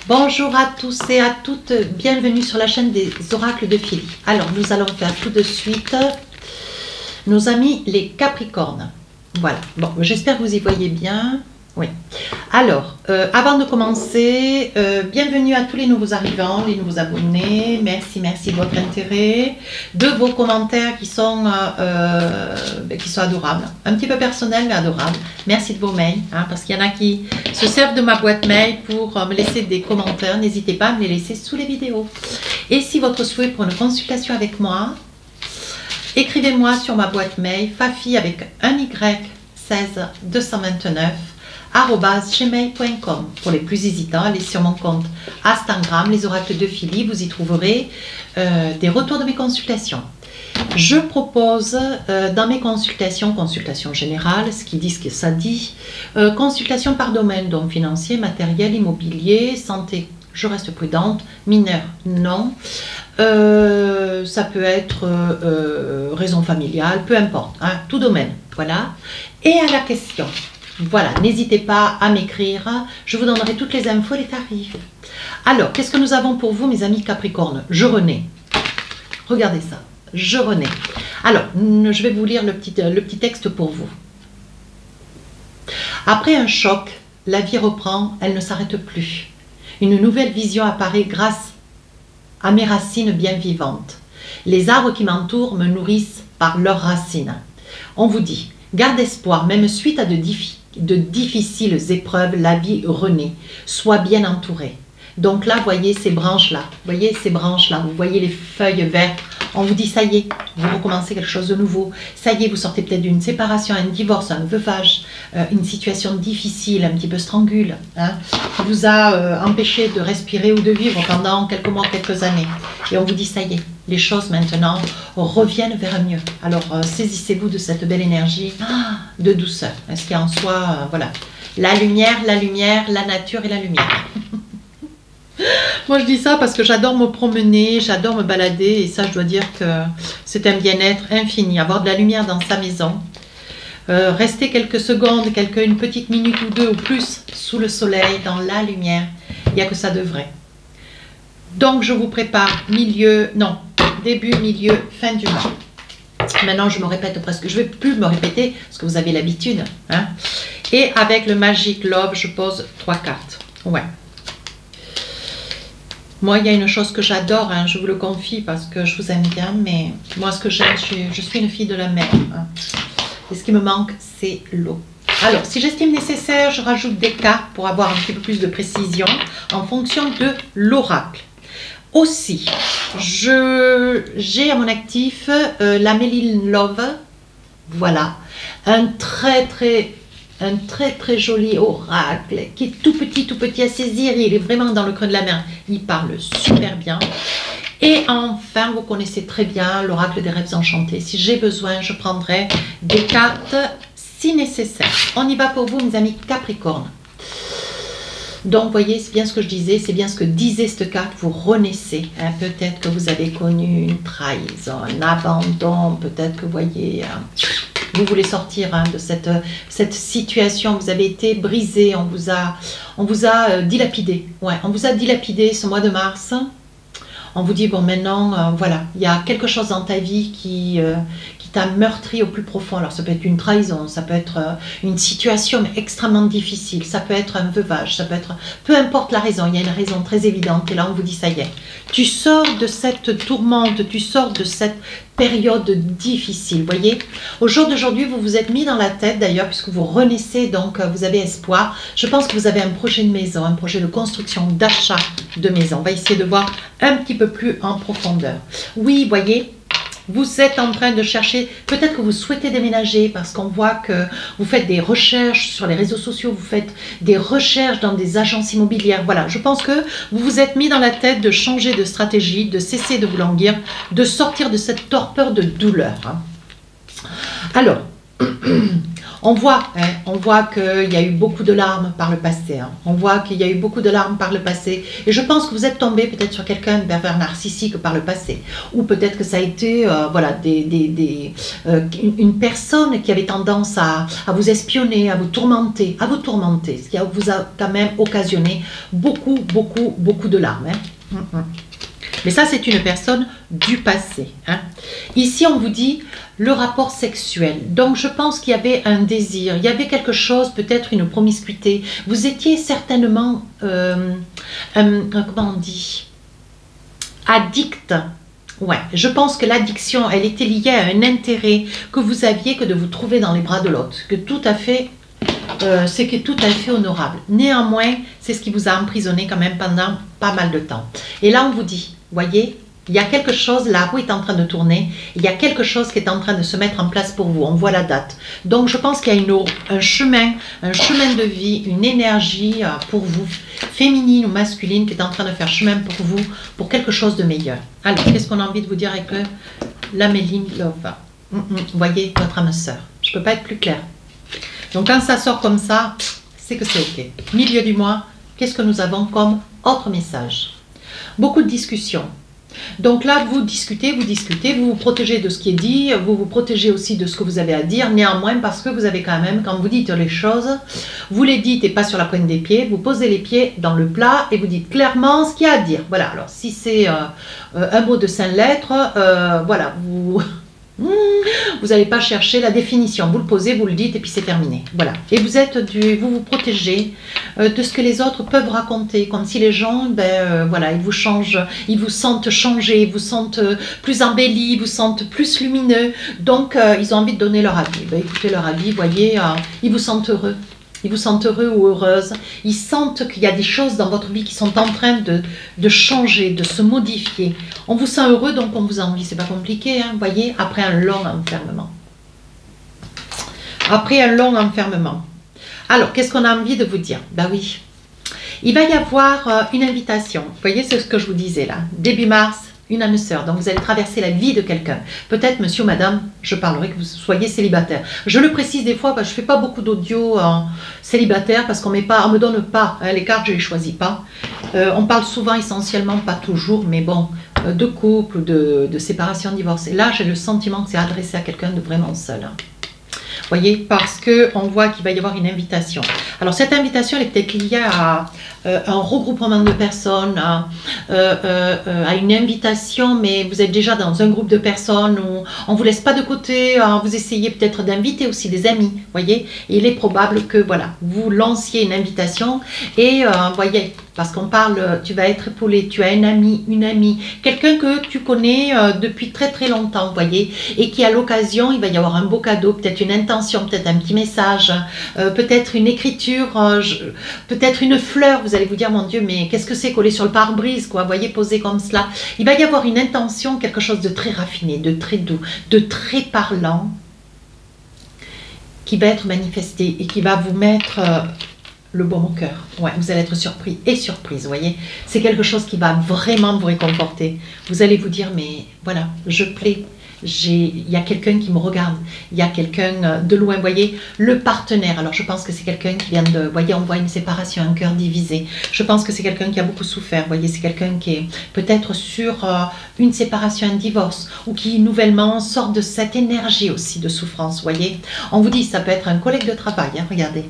Bonjour à tous et à toutes, bienvenue sur la chaîne des oracles de Philly. Alors, nous allons faire tout de suite nos amis les Capricornes. Voilà, bon, j'espère que vous y voyez bien. Oui. Alors, avant de commencer, bienvenue à tous les nouveaux arrivants, les nouveaux abonnés. Merci de votre intérêt, de vos commentaires qui sont adorables. Un petit peu personnels, mais adorables. Merci de vos mails, hein, parce qu'il y en a qui se servent de ma boîte mail pour me laisser des commentaires. N'hésitez pas à me les laisser sous les vidéos. Et si votre souhait pour une consultation avec moi, écrivez-moi sur ma boîte mail fafi avec un y 16 229 @gmail.com. Pour les plus hésitants, allez sur mon compte Instagram, les oracles de Philly, vous y trouverez des retours de mes consultations. Je propose dans mes consultations générales, ce qui dit ce que ça dit, consultation par domaine, donc financier, matériel, immobilier, santé, je reste prudente, mineur, non. Ça peut être raison familiale, peu importe, hein, tout domaine, voilà. Et à la question. Voilà, n'hésitez pas à m'écrire, je vous donnerai toutes les infos et les tarifs. Alors, qu'est-ce que nous avons pour vous, mes amis Capricorne? Je renais. Regardez ça, je renais. Alors, je vais vous lire le petit texte pour vous. Après un choc, la vie reprend, elle ne s'arrête plus. Une nouvelle vision apparaît grâce à mes racines bien vivantes. Les arbres qui m'entourent me nourrissent par leurs racines. On vous dit, garde espoir, même suite à de difficiles épreuves, la vie renaît. Sois bien entouré. Donc là, voyez ces branches-là. Voyez ces branches-là. Vous voyez les feuilles vertes. On vous dit, ça y est, vous recommencez quelque chose de nouveau. Ça y est, vous sortez peut-être d'une séparation, un divorce, un veuvage, une situation difficile, un petit peu strangule, hein, qui vous a empêché de respirer ou de vivre pendant quelques mois, quelques années. Et on vous dit, ça y est, les choses maintenant reviennent vers mieux. Alors, saisissez-vous de cette belle énergie de douceur. Ce qui est en soi, voilà, la lumière, la nature et la lumière. Moi, je dis ça parce que j'adore me promener, j'adore me balader. Et ça, je dois dire que c'est un bien-être infini. Avoir de la lumière dans sa maison. Rester quelques secondes, une petite minute ou deux ou plus sous le soleil, dans la lumière. Il n'y a que ça de vrai. Donc, je vous prépare début, milieu, fin du mois. Maintenant, je me répète presque. Je ne vais plus me répéter parce que vous avez l'habitude. Hein. Et avec le Magic Love, je pose 3 cartes. Ouais. Moi, il y a une chose que j'adore, hein, je vous le confie parce que je vous aime bien, mais moi, ce que j'aime, je suis une fille de la mer. Hein. Et ce qui me manque, c'est l'eau. Alors, si j'estime nécessaire, je rajoute des cartes pour avoir un petit peu plus de précision en fonction de l'oracle. Aussi, j'ai à mon actif la Méline Love, voilà, un très joli oracle qui est tout petit à saisir, il est vraiment dans le creux de la mer, il parle super bien. Et enfin, vous connaissez très bien l'oracle des rêves enchantés. Si j'ai besoin, je prendrai des cartes si nécessaire. On y va pour vous, mes amis Capricorne. Donc, vous voyez, c'est bien ce que je disais, c'est bien ce que disait cette carte, vous renaissez. Hein, peut-être que vous avez connu une trahison, un abandon, peut-être que vous voyez... vous voulez sortir hein, de cette situation, vous avez été brisé, on vous a dilapidé. Ouais, on vous a dilapidé ce mois de mars. On vous dit, bon maintenant, voilà, il y a quelque chose dans ta vie qui t'a meurtri au plus profond. Alors ça peut être une trahison, ça peut être une situation extrêmement difficile, ça peut être un veuvage, ça peut être... Peu importe la raison, il y a une raison très évidente et là on vous dit, ça y est, tu sors de cette tourmente, tu sors de cette période difficile, voyez. Au jour d'aujourd'hui, vous vous êtes mis dans la tête d'ailleurs, puisque vous renaissez, donc vous avez espoir. Je pense que vous avez un projet de maison, un projet de construction, d'achat de maison. On va essayer de voir un petit peu plus en profondeur. Oui, voyez, vous êtes en train de chercher, peut-être que vous souhaitez déménager parce qu'on voit que vous faites des recherches sur les réseaux sociaux, vous faites des recherches dans des agences immobilières. Voilà, je pense que vous vous êtes mis dans la tête de changer de stratégie, de cesser de vous languir, de sortir de cette torpeur de douleur. Alors, on voit qu'il y a eu beaucoup de larmes par le passé. Hein. On voit qu'il y a eu beaucoup de larmes par le passé. Et je pense que vous êtes tombé peut-être sur quelqu'un de pervers narcissique par le passé. Ou peut-être que ça a été voilà, une personne qui avait tendance à vous espionner, à vous tourmenter. Ce qui vous a quand même occasionné beaucoup de larmes. Hein. Mais ça, c'est une personne du passé. Hein. Ici, on vous dit le rapport sexuel. Donc, je pense qu'il y avait un désir, il y avait quelque chose, peut-être une promiscuité. Vous étiez certainement, comment on dit, addict. Ouais, je pense que l'addiction, elle était liée à un intérêt que vous aviez que de vous trouver dans les bras de l'autre. C'est tout à fait honorable. Néanmoins, c'est ce qui vous a emprisonné quand même pendant pas mal de temps. Et là, on vous dit, voyez, il y a quelque chose, la roue est en train de tourner, il y a quelque chose qui est en train de se mettre en place pour vous, on voit la date. Donc, je pense qu'il y a un chemin de vie, une énergie pour vous, féminine ou masculine, qui est en train de faire chemin pour vous, pour quelque chose de meilleur. Alors, qu'est-ce qu'on a envie de vous dire avec l'Améline Love? Vous voyez, votre âme sœur. Je ne peux pas être plus claire. Donc, quand ça sort comme ça, c'est que c'est OK. Milieu du mois, qu'est-ce que nous avons comme autre message? Beaucoup de discussions. Donc là, vous discutez, vous vous protégez de ce qui est dit, vous vous protégez aussi de ce que vous avez à dire, néanmoins parce que vous avez quand même, quand vous dites les choses, vous les dites et pas sur la pointe des pieds, vous posez les pieds dans le plat et vous dites clairement ce qu'il y a à dire. Voilà, alors si c'est un mot de 5 lettres, voilà, vous n'allez pas chercher la définition, vous le posez, vous le dites et puis c'est terminé. Voilà. Et vous vous protégez de ce que les autres peuvent raconter, comme si les gens, voilà, ils vous changent, ils vous sentent changer, ils vous sentent plus embellis, ils vous sentent plus lumineux. Donc ils ont envie de donner leur avis. Écoutez leur avis, voyez, ils vous sentent heureux. Ils vous sentent heureux ou heureuse. Ils sentent qu'il y a des choses dans votre vie qui sont en train de changer, de se modifier. On vous sent heureux, donc on vous envie. C'est pas compliqué, hein, voyez, après un long enfermement. Après un long enfermement. Alors, qu'est-ce qu'on a envie de vous dire? Ben oui, il va y avoir une invitation. Vous voyez, c'est ce que je vous disais là. Début mars, une âme sœur. Donc, vous allez traverser la vie de quelqu'un. Peut-être, monsieur ou madame, je parlerai que vous soyez célibataire. Je le précise des fois, parce que je ne fais pas beaucoup d'audio célibataire, parce qu'on ne me donne pas hein, les cartes, je ne les choisis pas. On parle souvent, essentiellement, pas toujours, mais bon, de couple, de séparation, divorce. Et là, j'ai le sentiment que c'est adressé à quelqu'un de vraiment seul. Hein. Voyez, parce qu'on voit qu'il va y avoir une invitation. Alors, cette invitation, elle est peut-être liée à un regroupement de personnes, à une invitation, mais vous êtes déjà dans un groupe de personnes où on ne vous laisse pas de côté, vous essayez peut-être d'inviter aussi des amis, voyez. Et il est probable que, voilà, vous lanciez une invitation et, voyez, parce qu'on parle, tu vas être épaulé, tu as un ami, une amie, quelqu'un que tu connais depuis très très longtemps, voyez, et qui à l'occasion, il va y avoir un beau cadeau, peut-être une intention, peut-être un petit message, peut-être une écriture, peut-être une fleur, vous allez vous dire, mon Dieu, mais qu'est-ce que c'est collé sur le pare-brise, quoi, voyez, posé comme cela. Il va y avoir une intention, quelque chose de très raffiné, de très doux, de très parlant, qui va être manifesté et qui va vous mettre... le baume au cœur. Ouais, vous allez être surpris et surprise, vous voyez. C'est quelque chose qui va vraiment vous réconforter. Vous allez vous dire, mais voilà, je plais. Il y a quelqu'un qui me regarde. Il y a quelqu'un de loin, vous voyez. Le partenaire, alors je pense que c'est quelqu'un qui vient de... Vous voyez, on voit une séparation, un cœur divisé. Je pense que c'est quelqu'un qui a beaucoup souffert. Vous voyez, c'est quelqu'un qui est peut-être sur une séparation, un divorce, ou qui nouvellement sort de cette énergie aussi de souffrance, vous voyez. On vous dit, ça peut être un collègue de travail, hein, regardez.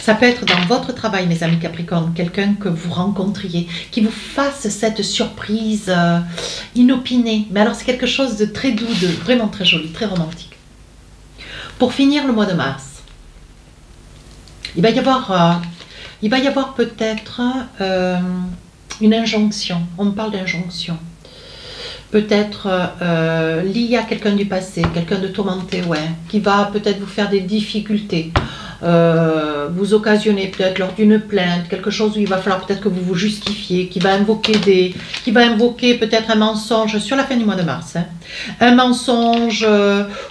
Ça peut être dans votre travail, mes amis Capricorne, quelqu'un que vous rencontriez, qui vous fasse cette surprise inopinée. Mais alors c'est quelque chose de très doux, de vraiment très joli, très romantique. Pour finir le mois de mars, il va y avoir peut-être une injonction. On me parle d'injonction. Peut-être lié à quelqu'un du passé, quelqu'un de tourmenté, ouais, qui va peut-être vous faire des difficultés. Vous occasionner peut-être lors d'une plainte, quelque chose où il va falloir peut-être que vous vous justifiez, qui va invoquer peut-être un mensonge sur la fin du mois de mars, hein. Un mensonge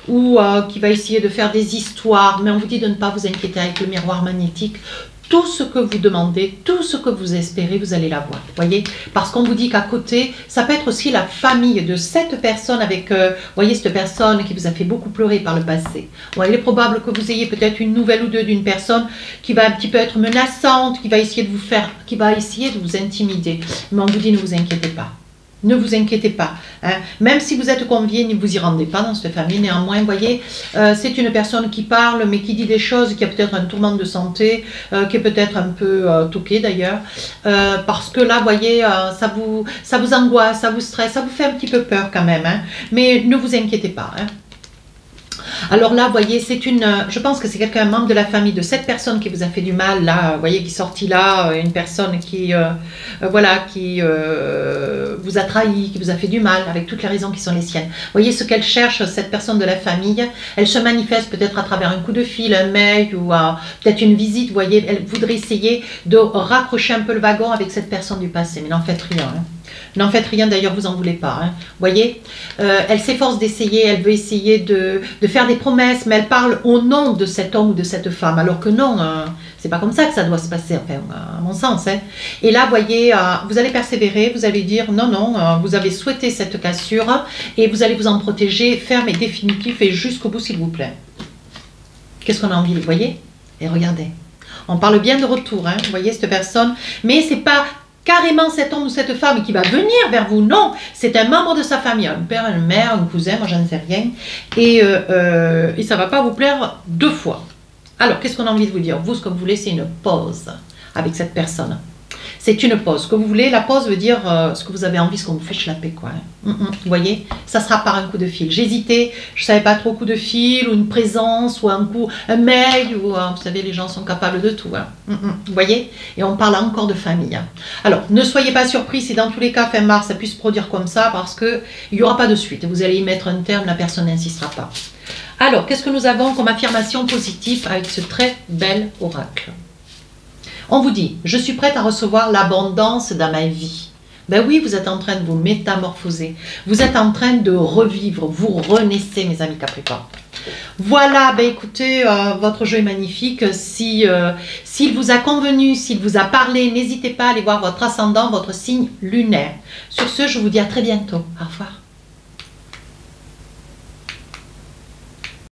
ou qui va essayer de faire des histoires, mais on vous dit de ne pas vous inquiéter avec le miroir magnétique. tout ce que vous demandez, tout ce que vous espérez, vous allez l'avoir, voyez. Parce qu'on vous dit qu'à côté, ça peut être aussi la famille de cette personne avec, voyez, cette personne qui vous a fait beaucoup pleurer par le passé. Bon, il est probable que vous ayez peut-être une nouvelle ou deux d'une personne qui va un petit peu être menaçante, qui va essayer de vous faire, qui va essayer de vous intimider. Mais on vous dit, ne vous inquiétez pas. Ne vous inquiétez pas, hein. Même si vous êtes convié, ne vous y rendez pas dans cette famille. Néanmoins, vous voyez, c'est une personne qui parle, mais qui dit des choses, qui a peut-être un tourment de santé, qui est peut-être un peu toqué d'ailleurs, parce que là, vous voyez, ça vous angoisse, ça vous stresse, ça vous fait un petit peu peur quand même, hein. Mais ne vous inquiétez pas, hein. Alors là, vous voyez, je pense que c'est quelqu'un, un membre de la famille de cette personne qui vous a fait du mal, là, vous voyez, qui est sorti là, une personne qui, voilà, qui vous a trahi, qui vous a fait du mal, avec toutes les raisons qui sont les siennes. Vous voyez, ce qu'elle cherche, cette personne de la famille, elle se manifeste peut-être à travers un coup de fil, un mail, ou peut-être une visite, vous voyez, elle voudrait essayer de raccrocher un peu le wagon avec cette personne du passé, mais n'en faites rien, hein. N'en faites rien, d'ailleurs, vous en voulez pas, hein. Vous voyez, elle s'efforce d'essayer, elle veut essayer de faire des promesses, mais elle parle au nom de cet homme ou de cette femme, alors que non, c'est pas comme ça que ça doit se passer, enfin, à mon sens, hein. Et là, vous voyez, vous allez persévérer, vous allez dire non, non, vous avez souhaité cette cassure et vous allez vous en protéger ferme et définitif et jusqu'au bout, s'il vous plaît. Qu'est-ce qu'on a envie, vous voyez? Et regardez, on parle bien de retour, hein, vous voyez, cette personne, mais c'est pas carrément cet homme ou cette femme qui va venir vers vous, non, c'est un membre de sa famille, un père, une mère, un cousin, moi j'en sais rien, et ça ne va pas vous plaire deux fois. Alors, qu'est-ce qu'on a envie de vous dire? Vous, ce que vous voulez, c'est une pause avec cette personne. C'est une pause. Ce que vous voulez, la pause veut dire ce que vous avez envie, ce qu'on vous fait chlapper, quoi. Vous voyez, ça sera par un coup de fil. J'hésitais, je ne savais pas trop, coup de fil, ou une présence, ou un mail, ou vous savez, les gens sont capables de tout, hein. Vous voyez, et on parle encore de famille, hein. Alors, ne soyez pas surpris si dans tous les cas, fin mars, ça puisse se produire comme ça, parce qu'il n'y aura pas de suite. Vous allez y mettre un terme, la personne n'insistera pas. Alors, qu'est-ce que nous avons comme affirmation positive avec ce très bel oracle? On vous dit, je suis prête à recevoir l'abondance dans ma vie. Ben oui, vous êtes en train de vous métamorphoser. Vous êtes en train de revivre. Vous renaissez, mes amis Capricorne. Voilà, ben écoutez, votre jeu est magnifique. S'il vous a convenu, s'il vous a parlé, n'hésitez pas à aller voir votre ascendant, votre signe lunaire. Sur ce, je vous dis à très bientôt. Au revoir.